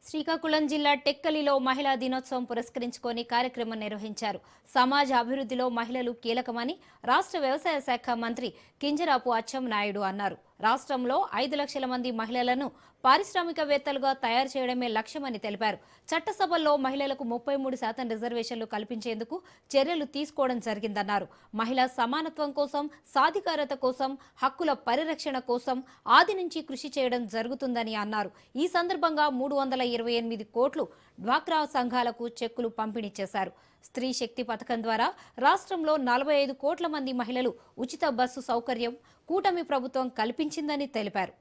శ్రీకాకుళం జిల్లా టెక్కలిలో మహిళా దినోత్సవం పురస్కరించుకొని కార్యక్రమం నిర్వహించారు. సమాజ అభివృద్ధిలో మహిళలు కీలకమని రాష్ట్ర వ్యవసాయ శాఖ మంత్రి కింజరాపు అచ్చెన్నాయుడు అన్నారు. రాష్ట్రంలో 5 లక్షల మంది మహిళలను పారిశ్రామికవేత్తలుగా తయారు చేయడమే లక్ష్యమని తెలిపారు. చట్టసభల్లో మహిళలకు 33% రిజర్వేషన్లు కల్పించేందుకు చర్యలు తీసుకోవడం జరిగిందన్నారు. మహిళా సమానత్వం కోసం, సాధికారత కోసం, హక్కుల పరిరక్షణ కోసం ఆది నుంచి కృషి చేయడం జరుగుతుందని అన్నారు. ఈ సందర్భంగా 328 కోట్లు డ్వాక్రా సంఘాలకు చెక్కులు పంపిణీ చేశారు. స్త్రీ శక్తి పథకం ద్వారా రాష్ట్రంలో 45 కోట్ల మంది మహిళలు ఉచిత బస్సు సౌకర్యం కూటమి ప్రభుత్వం కల్పించిందని తెలిపారు.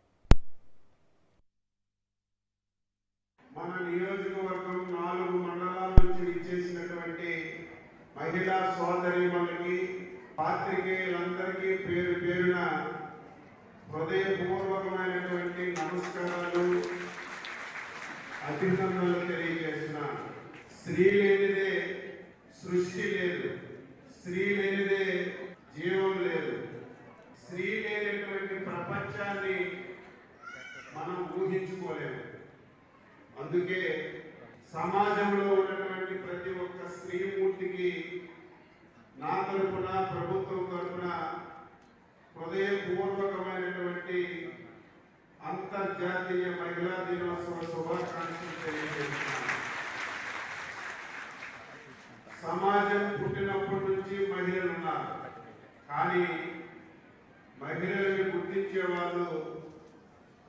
మన నియోజకవర్గం 4 మండలాల నుంచి విచ్చేసినటువంటి మహిళా సోదరీమణులకి, పాత్రికేయులందరికీ పేరు పేరున హృదయపూర్వకమైనటువంటి నమస్కారాలు, అభినందనలు తెలియజేస్తున్నాను. స్త్రీ లేనిదే సృష్టి లేదు, స్త్రీ లేనిదే జీవం లేదు. స్త్రీ లేనటువంటి ప్రపంచాన్ని మనం ఊహించుకోలేము. అందుకే సమాజంలో ఉన్నటువంటి ప్రతి ఒక్క స్త్రీమూర్తికి నా తరపున, ప్రభుత్వం తరపున హృదయపూర్వకమైనటువంటి అంతర్జాతీయ మహిళా దినోత్సవ శుభాకాంక్షలు తెలియజేస్తున్నాను. సమాజం పుట్టినప్పటి నుంచి మహిళలు ఉన్నారు, కానీ మహిళలను గుర్తించే వాళ్ళు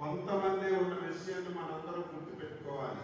కొంతమంది ఉన్న విషయాన్ని మనందరం గుర్తుపెట్టుకోవాలి.